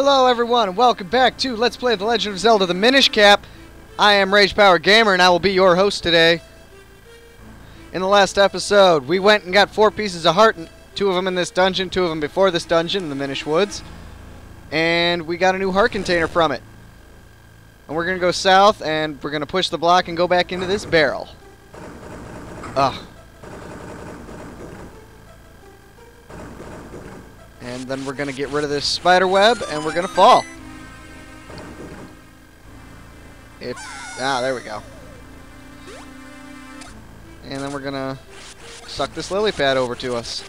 Hello everyone and welcome back to Let's Play The Legend of Zelda the Minish Cap. I am Rage Power Gamer and I will be your host today. In the last episode, we went and got 4 pieces of heart, 2 of them in this dungeon, 2 of them before this dungeon in the Minish Woods. And we got a new heart container from it. And we're going to go south and we're going to push the block and go back into this barrel. Ugh. And then we're going to get rid of this spider web, and we're going to fall. There we go. And then we're going to suck this lily pad over to us.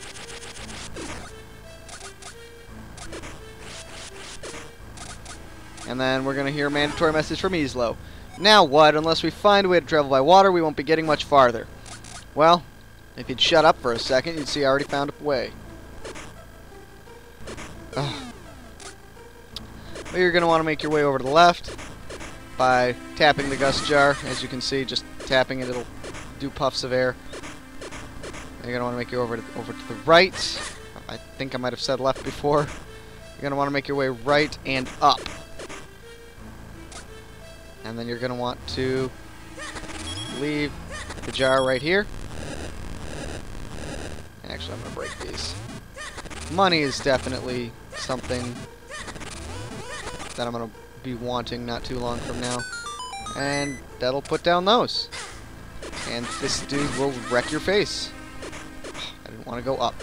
And then we're going to hear a mandatory message from Islo. Now what? Unless we find a way to travel by water, we won't be getting much farther. Well, if you'd shut up for a second, you'd see I already found a way. But you're going to want to make your way over to the left by tapping the gust jar. As you can see, just tapping it, it'll do puffs of air. You're going to want to make your way over to the right. I think I might have said left before. You're going to want to make your way right and up. And then you're going to want to leave the jar right here. Actually, I'm going to break these. Money is definitely something that I'm going to be wanting not too long from now. And that'll put down those. And this dude will wreck your face. I didn't want to go up.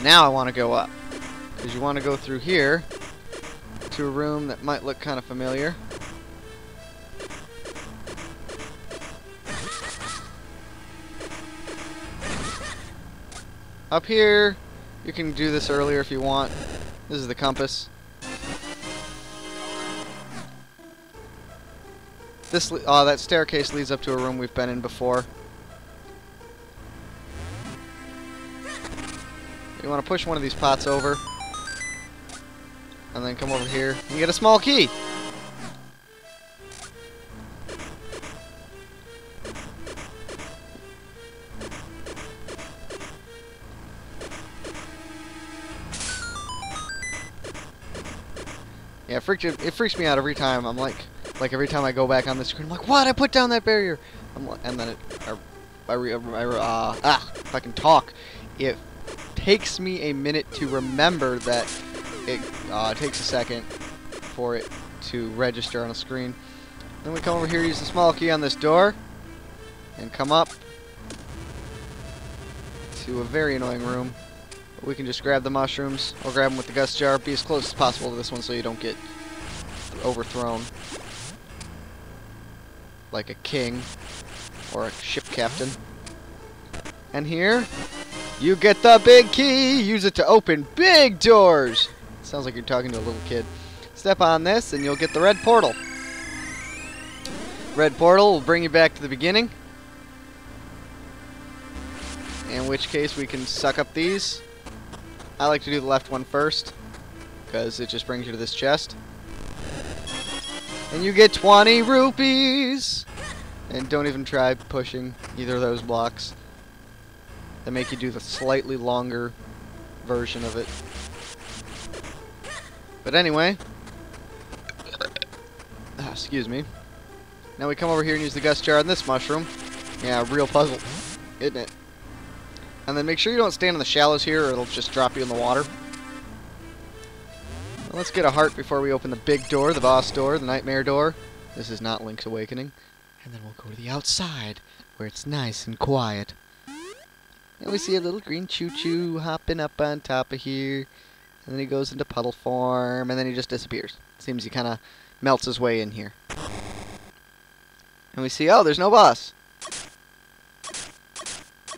Now I want to go up. Because you want to go through here to a room that might look kind of familiar. Up here, you can do this earlier if you want. This is the compass. That staircase leads up to a room we've been in before. You want to push one of these pots over, and then come over here and get a small key. Yeah, it freaks me out every time. I'm like every time I go back on the screen, I'm like, what? I put down that barrier. And then if I can talk, it takes me a minute to remember that it takes a second for it to register on a screen. Then we come over here, use the small key on this door, and come up to a very annoying room. We can just grab the mushrooms, or grab them with the gust jar. Be as close as possible to this one so you don't get overthrown like a king or a ship captain. And here, you get the big key. Use it to open big doors. Sounds like you're talking to a little kid. Step on this and you'll get the red portal. Red portal will bring you back to the beginning. In which case we can suck up these. I like to do the left one first, because it just brings you to this chest. And you get 20 rupees! And don't even try pushing either of those blocks. They make you do the slightly longer version of it. But anyway, excuse me. Now we come over here and use the gust jar on this mushroom. Yeah, real puzzle, isn't it? And then make sure you don't stand in the shallows here or it'll just drop you in the water. Well, let's get a heart before we open the big door, the boss door, the nightmare door. This is not Link's Awakening. And then we'll go to the outside where it's nice and quiet. And we see a little green choo-choo hopping up on top of here. And then he goes into puddle form and then he just disappears. Seems he kind of melts his way in here. And we see, oh, there's no boss.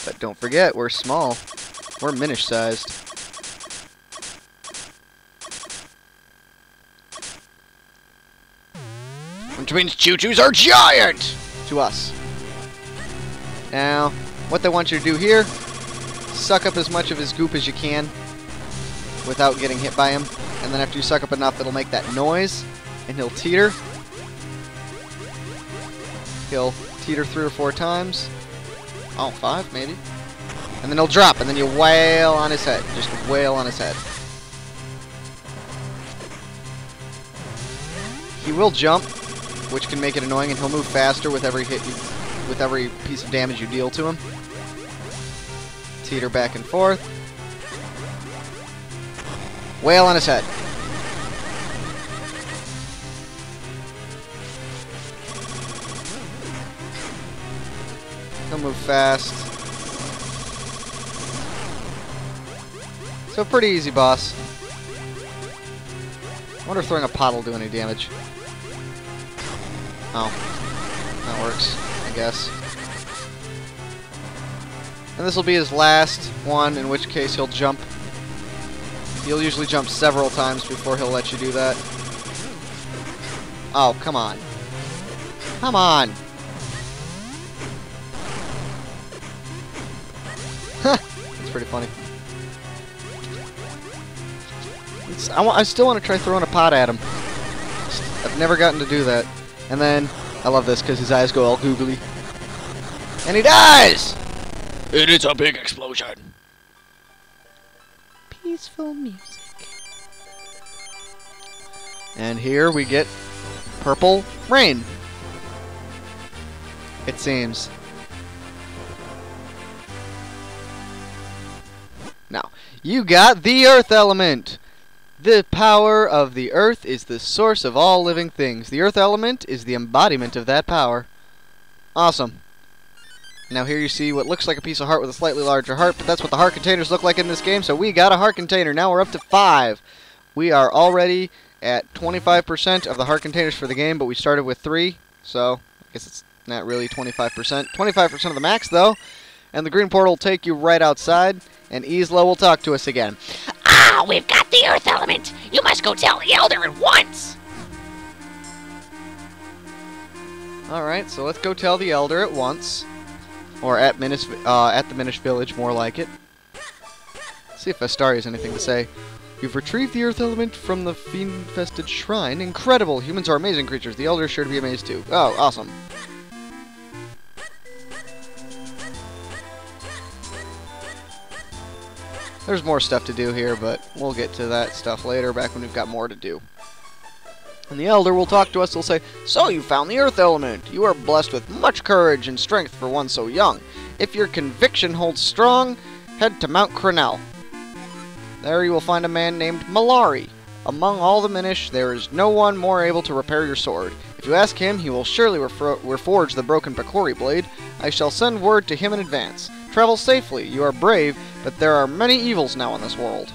But don't forget, we're small. We're Minish-sized. Which means choo-choos are giant! To us. Now, what they want you to do here, suck up as much of his goop as you can without getting hit by him. And then after you suck up enough, it'll make that noise, and he'll teeter. He'll teeter 3 or 4 times. Oh, 5 maybe. And then he'll drop, and then you wail on his head. Just wail on his head. He will jump, which can make it annoying, and he'll move faster with every hit, with every piece of damage you deal to him. Teeter back and forth. Wail on his head. He'll move fast. So pretty easy, boss. I wonder if throwing a pot will do any damage. Oh. That works, I guess. And this will be his last one, in which case he'll jump. He'll usually jump several times before he'll let you do that. Oh, come on. Come on! That's pretty funny. I still want to try throwing a pot at him. I've never gotten to do that. And then, I love this because his eyes go all googly. And he dies! And it's a big explosion. Peaceful music. And here we get purple rain. It seems. Now, you got the earth element. The power of the earth is the source of all living things. The earth element is the embodiment of that power. Awesome. Now here you see what looks like a piece of heart with a slightly larger heart, but that's what the heart containers look like in this game, so we got a heart container. Now we're up to 5. We are already at 25% of the heart containers for the game, but we started with 3, so I guess it's not really 25%. 25% of the max, though, and the green portal will take you right outside, and Isla will talk to us again. Ah, we've got the earth element. You must go tell the elder at once. Alright, so let's go tell the elder at once. Or at the Minish village, more like it. See if Vestari has anything to say. You've retrieved the earth element from the fiend-infested shrine. Incredible! Humans are amazing creatures. The elder is sure to be amazed too. Oh, awesome. There's more stuff to do here, but we'll get to that stuff later, back when we've got more to do. And the elder will talk to us. He'll say, "So you found the earth element. You are blessed with much courage and strength for one so young. If your conviction holds strong, head to Mount Crenel. There you will find a man named Malari. Among all the Minish, there is no one more able to repair your sword. If you ask him, he will surely reforge the broken Pakori blade. I shall send word to him in advance. Travel safely. You are brave, but there are many evils now in this world."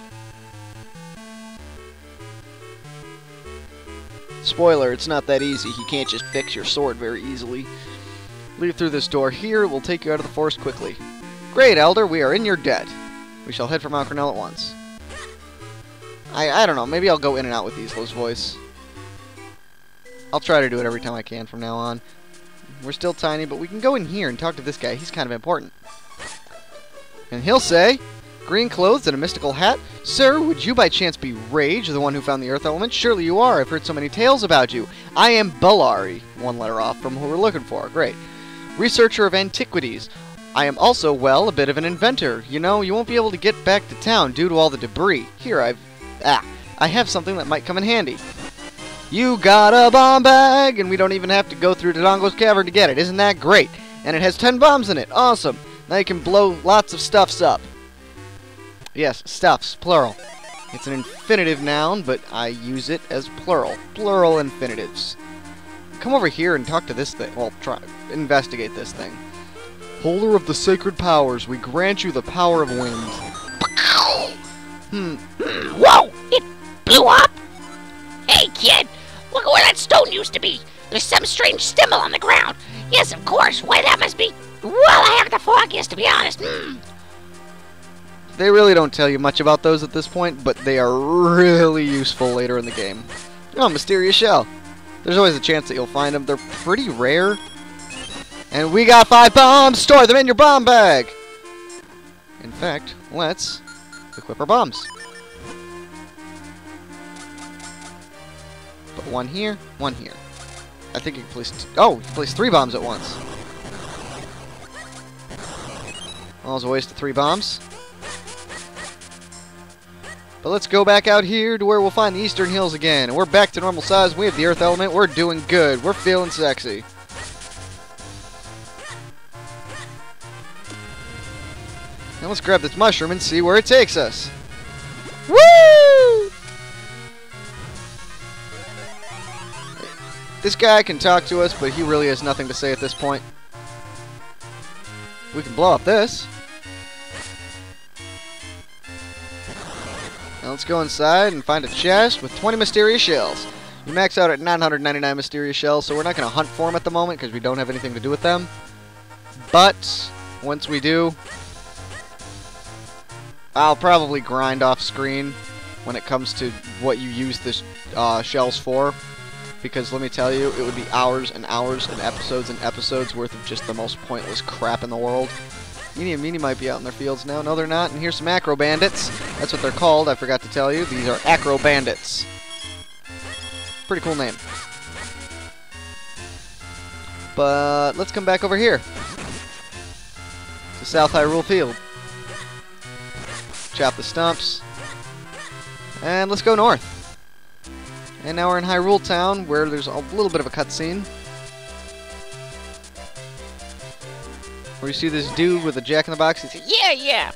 Spoiler, it's not that easy. He can't just fix your sword very easily. Leave through this door here. It will take you out of the forest quickly. Great, Elder. We are in your debt. We shall head for Mount Crenel at once. I don't know. Maybe I'll go in and out with Isla's voice. I'll try to do it every time I can from now on. We're still tiny, but we can go in here and talk to this guy. He's kind of important. And he'll say, "Green clothes and a mystical hat? Sir, would you by chance be Rage, the one who found the earth element? Surely you are. I've heard so many tales about you. I am Balari," one letter off from who we're looking for. Great. "Researcher of antiquities. I am also, well, a bit of an inventor. You know, you won't be able to get back to town due to all the debris. Here, I have something that might come in handy. You got a bomb bag, and we don't even have to go through Dodongo's cavern to get it. Isn't that great? And it has 10 bombs in it. Awesome. Now you can blow lots of stuffs up." Yes, stuffs, plural. It's an infinitive noun, but I use it as plural. Plural infinitives. Come over here and talk to this thing. Well, investigate this thing. "Holder of the sacred powers, we grant you the power of wind." Whoa! It blew up? Hey, kid! Look at where that stone used to be. There's some strange symbol on the ground. Yes, of course. Why, that must be... Well, I haven't the foggiest, to be honest. They really don't tell you much about those at this point, but they are really useful later in the game. Oh, mysterious shell. There's always a chance that you'll find them. They're pretty rare. And we got 5 bombs! Store them in your bomb bag! In fact, let's equip our bombs. Put one here, one here. I think you can place... Oh, you can place 3 bombs at once. Well, it was a waste of 3 bombs. But let's go back out here to where we'll find the Eastern Hills again. And we're back to normal size. We have the Earth element. We're doing good. We're feeling sexy. Now let's grab this mushroom and see where it takes us. Woo! This guy can talk to us, but he really has nothing to say at this point. We can blow up this. Now let's go inside and find a chest with 20 mysterious shells. You max out at 999 mysterious shells, so we're not going to hunt for them at the moment because we don't have anything to do with them. But once we do, I'll probably grind off screen when it comes to what you use the shells for. Because let me tell you, it would be hours and hours and episodes worth of just the most pointless crap in the world. Meanie and Meanie might be out in their fields now. No, they're not. And here's some acro bandits. That's what they're called. I forgot to tell you. These are acro bandits. Pretty cool name. But let's come back over here to South Hyrule Field. Chop the stumps. And let's go north. And now we're in Hyrule Town, where there's a little bit of a cutscene. Where you see this dude with a jack-in-the-box. He says, Yeah.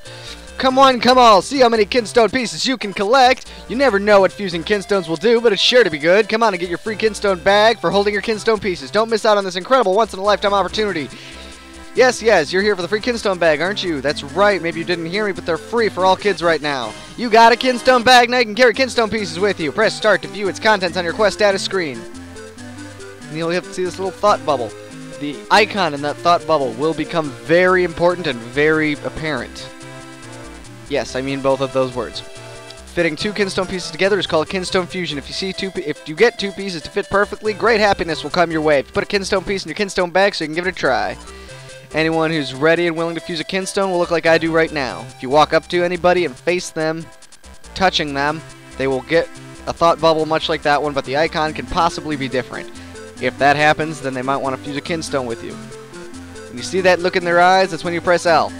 come on, see how many kinstone pieces you can collect. You never know what fusing kinstones will do, but it's sure to be good. Come on and get your free kinstone bag for holding your kinstone pieces. Don't miss out on this incredible once-in-a-lifetime opportunity. Yes, you're here for the free kinstone bag, aren't you? That's right, maybe you didn't hear me, but they're free for all kids right now. You got a kinstone bag, now you can carry kinstone pieces with you. Press start to view its contents on your quest status screen. And you'll have to see this little thought bubble. The icon in that thought bubble will become very important and very apparent. Yes, I mean both of those words. Fitting two kinstone pieces together is called kinstone fusion. If you get two pieces to fit perfectly, great happiness will come your way. If you put a kinstone piece in your kinstone bag so you can give it a try. Anyone who's ready and willing to fuse a kinstone will look like I do right now. If you walk up to anybody and face them, touching them, they will get a thought bubble much like that one, but the icon can possibly be different. If that happens, then they might want to fuse a kinstone with you. When you see that look in their eyes, that's when you press L.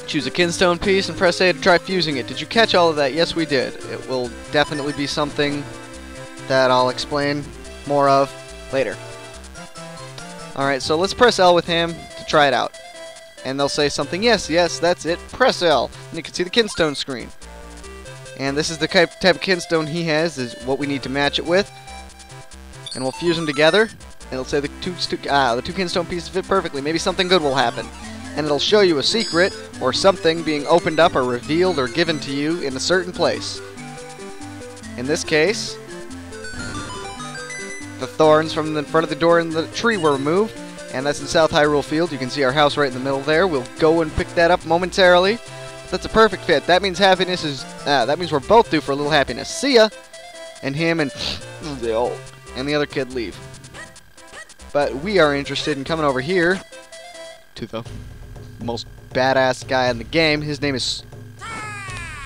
Choose a kinstone piece and press A to try fusing it. Did you catch all of that? Yes, we did. It will definitely be something that I'll explain more of later. Alright, so let's press L with him to try it out. And they'll say something, yes, that's it, press L. And you can see the kinstone screen. And this is the type of kinstone he has, is what we need to match it with. And we'll fuse them together, and it'll say the two kinstone pieces fit perfectly. Maybe something good will happen. And it'll show you a secret, or something being opened up or revealed or given to you in a certain place. In this case, the thorns from the front of the door in the tree were removed, and that's in South Hyrule Field. You can see our house right in the middle there. We'll go and pick that up momentarily. That's a perfect fit. That means happiness is. That means we're both due for a little happiness. See ya. And him and the other kid leave. But we are interested in coming over here to the most badass guy in the game. His name is.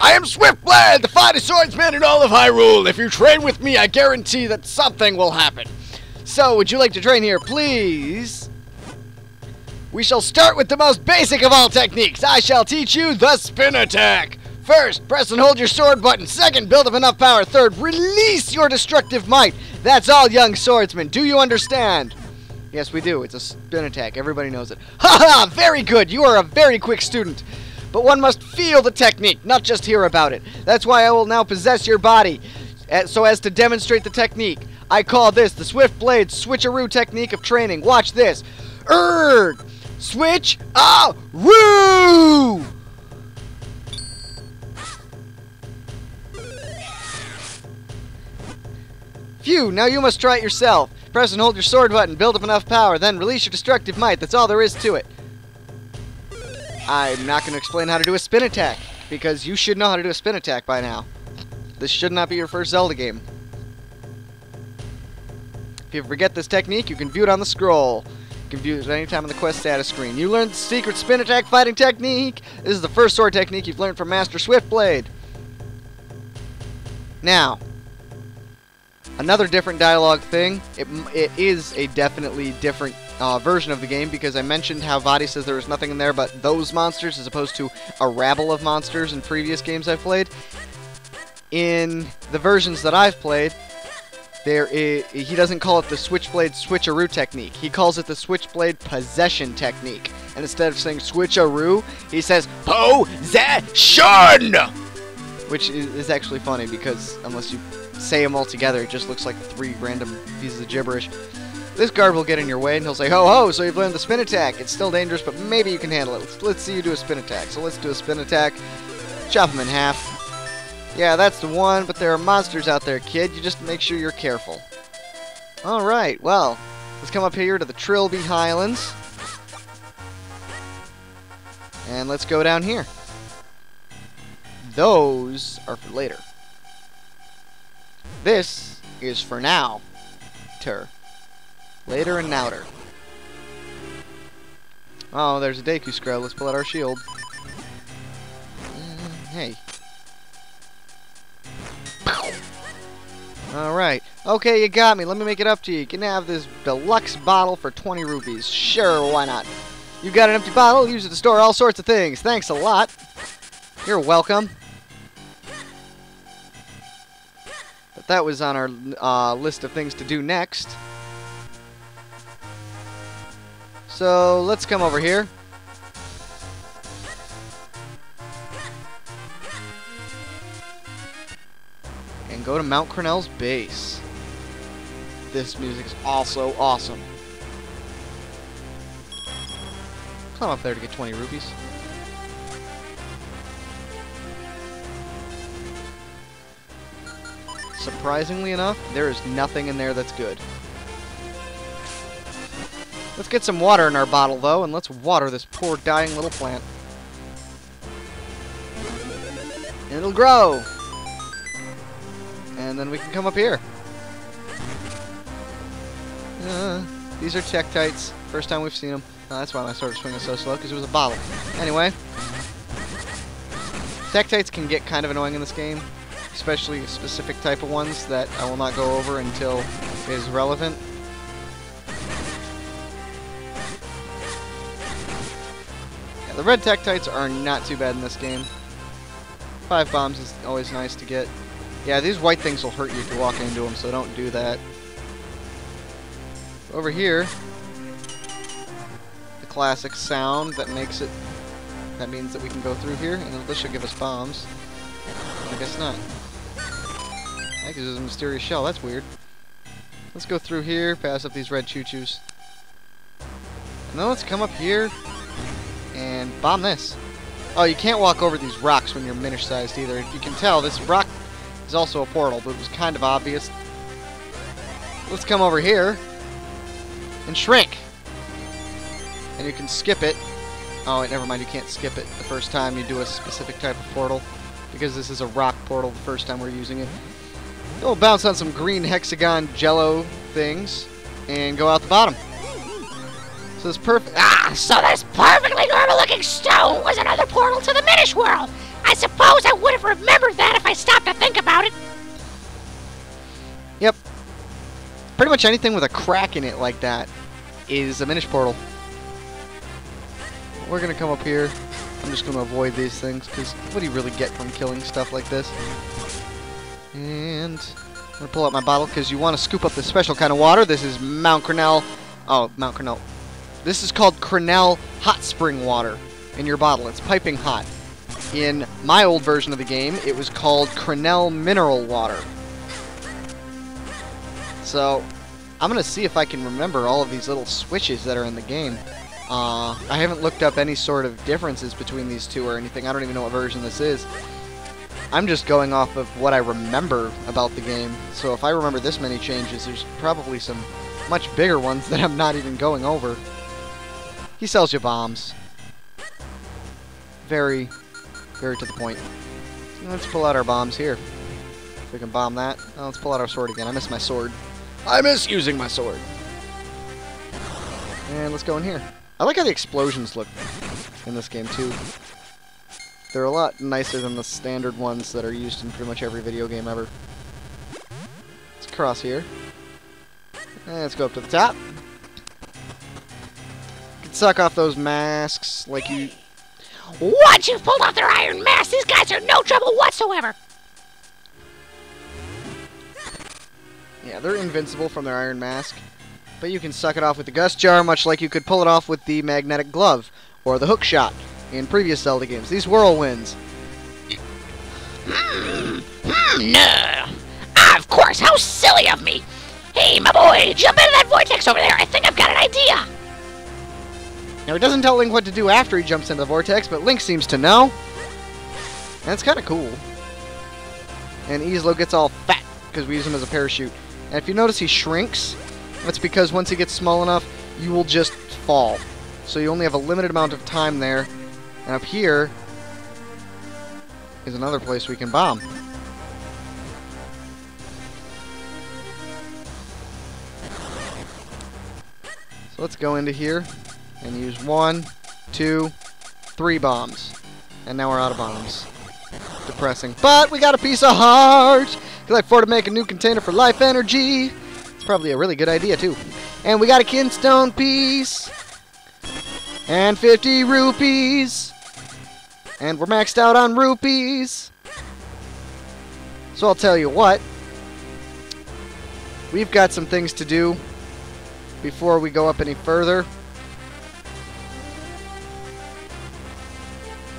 I am Swiftblade, the finest swordsman in all of Hyrule. If you train with me, I guarantee that something will happen. So, would you like to train here, please? We shall start with the most basic of all techniques. I shall teach you the spin attack. First, press and hold your sword button. Second, build up enough power. Third, release your destructive might. That's all, young swordsman. Do you understand? Yes, we do. It's a spin attack. Everybody knows it. Ha ha! Very good. You are a very quick student. But one must feel the technique, not just hear about it. That's why I will now possess your body, so as to demonstrate the technique. I call this the Swiftblade switcheroo technique of training. Watch this. Switch! Roo! Phew, now you must try it yourself. Press and hold your sword button, build up enough power, then release your destructive might. That's all there is to it. I'm not going to explain how to do a spin attack, because you should know how to do a spin attack by now. This should not be your first Zelda game. If you forget this technique, you can view it on the scroll. You can view it at any time on the quest status screen. You learned the secret spin attack fighting technique. This is the first sword technique you've learned from Master Swiftblade. Now, another different dialogue thing. It is a definitely different version of the game, because I mentioned how Vadi says there was nothing in there but those monsters as opposed to a rabble of monsters in previous games I've played. In the versions that I've played, he doesn't call it the Switchblade Switcheroo technique. He calls it the Switchblade Possession technique. And instead of saying Switcheroo, he says Possession! Which is actually funny, because unless you say them all together, it just looks like 3 random pieces of gibberish. This guard will get in your way, and he'll say, ho ho, so you've learned the spin attack. It's still dangerous, but maybe you can handle it. Let's see you do a spin attack. So let's do a spin attack. Chop him in half. Yeah, that's the one, but there are monsters out there, kid. You just make sure you're careful. Alright, well, let's come up here to the Trilby Highlands. And let's go down here. Those are for later. This is for now. Later and nowter. Oh, there's a Deku Scrub. Let's pull out our shield. Hey. Alright. Okay, you got me. Let me make it up to you. You can have this deluxe bottle for 20 rupees. Sure, why not? You got an empty bottle? Use it to store all sorts of things. Thanks a lot. You're welcome. But that was on our list of things to do next. So, let's come over here. And go to Mount Cornell's base. This music's also awesome. Climb up there to get 20 rupees. Surprisingly enough, there is nothing in there that's good. Let's get some water in our bottle, though, and let's water this poor dying little plant. And it'll grow! And then we can come up here. These are Tektites. First time we've seen them. That's why my sword is swinging so slow, because it was a bottle. Anyway. Tektites can get kind of annoying in this game. Especially a specific type of ones that I will not go over until it is relevant. Yeah, the red Tektites are not too bad in this game. 5 bombs is always nice to get. Yeah, these white things will hurt you if you walk into them, so don't do that. Over here, the classic sound that makes it... That means that we can go through here, and this should give us bombs. I guess not. I think there's a mysterious shell. That's weird. Let's go through here, pass up these red choo-choos. And then let's come up here and bomb this. Oh, you can't walk over these rocks when you're Minish-sized either. If you can tell, this rock is also a portal, but it was kind of obvious. Let's come over here and shrink. And you can skip it. Oh, wait, never mind. You can't skip it the first time you do a specific type of portal, because this is a rock portal the first time we're using it. We'll bounce on some green hexagon jello things and go out the bottom. So this perfect. So this perfectly normal-looking stone was another portal to the Minish world. I suppose I would have remembered that if I stopped to think about it. Yep. Pretty much anything with a crack in it like that is a Minish portal. We're gonna come up here. I'm just gonna avoid these things, because what do you really get from killing stuff like this? And I'm gonna pull out my bottle, because you want to scoop up this special kind of water. This is Mount Cornell. Oh, Mount Cornell. This is called Cornell Hot Spring Water in your bottle. It's piping hot. In my old version of the game, it was called Cornell Mineral Water. So, I'm going to see if I can remember all of these little switches that are in the game. I haven't looked up any sort of differences between these two or anything. I don't even know what version this is. I'm just going off of what I remember about the game. So if I remember this many changes, there's probably some much bigger ones that I'm not even going over. He sells you bombs. Very, very to the point. Let's pull out our bombs here. If we can bomb that. Oh, let's pull out our sword again. I miss my sword. I miss using my sword. And let's go in here. I like how the explosions look in this game, too. They're a lot nicer than the standard ones that are used in pretty much every video game ever. Let's cross here. And let's go up to the top. can suck off those masks like you... Once you've pulled off their iron mask, these guys are no trouble whatsoever. Yeah, they're invincible from their iron mask. But you can suck it off with the gust jar, much like you could pull it off with the magnetic glove or the hook shot in previous Zelda games. These whirlwinds. No. Of course, how silly of me. Hey, my boy, jump into that vortex over there. I think I've got an idea. Now, it doesn't tell Link what to do after he jumps into the vortex, but Link seems to know. And it's kind of cool. And Easlo gets all fat because we use him as a parachute. And if you notice, he shrinks. That's because once he gets small enough, you will just fall. So you only have a limited amount of time there. And up here is another place we can bomb. So let's go into here and use 1, 2, 3 bombs. And now we're out of bombs. Depressing. But we got a piece of heart! Because I afford to make a new container for life energy. It's probably a really good idea, too. And we got a kinstone piece. And 50 rupees. And we're maxed out on rupees. So I'll tell you what. We've got some things to do before we go up any further.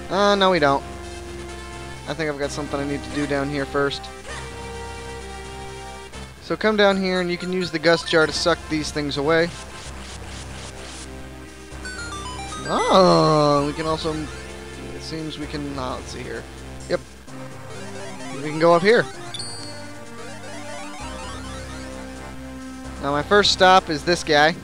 No we don't. I think I've got something I need to do down here first. So come down here and you can use the gust jar to suck these things away. Oh, we can also... It seems we can... let's see here. Yep. We can go up here. Now my first stop is this guy.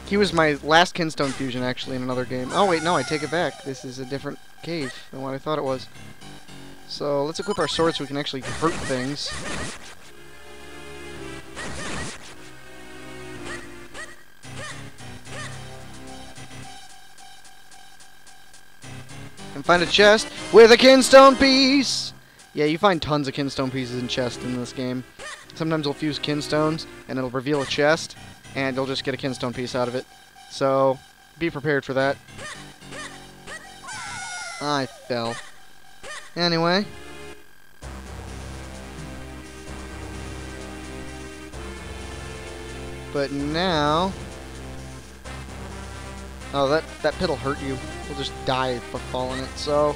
He was my last Kinstone fusion, actually, in another game. Oh, wait, no, I take it back. This is a different cave than what I thought it was. So, let's equip our sword so we can actually hurt things. And find a chest with a Kinstone piece! Yeah, you find tons of Kinstone pieces in chests in this game. Sometimes we'll fuse Kinstones, and it'll reveal a chest, and you'll just get a Kinstone piece out of it. So, be prepared for that. I fell. Anyway. But now... Oh, that pit'll hurt you. You'll just die for falling it, so...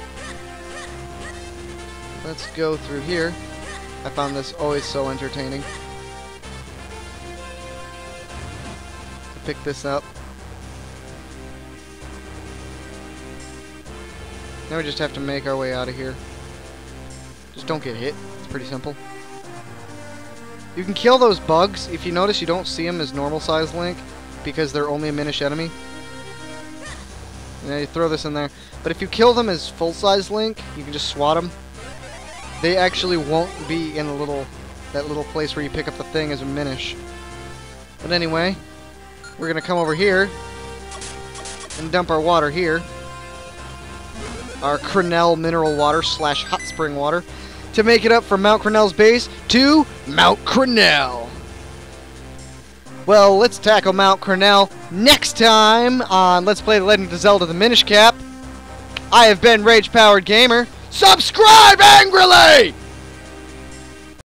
Let's go through here. I found this always so entertaining. To pick this up. Now we just have to make our way out of here. Just don't get hit. It's pretty simple. You can kill those bugs. If you notice, you don't see them as normal-sized Link because they're only a Minish enemy. And then you throw this in there. But if you kill them as full-size Link, you can just swat them. They actually won't be in that little place where you pick up the thing as a Minish. But anyway, we're going to come over here and dump our water here. Our Crenel mineral water / hot spring water to make it up from Mount Crenel's base to Mount Crenel. Well, let's tackle Mount Crenel next time on Let's Play The Legend of Zelda: The Minish Cap. I have been Rage Powered Gamer. Subscribe angrily!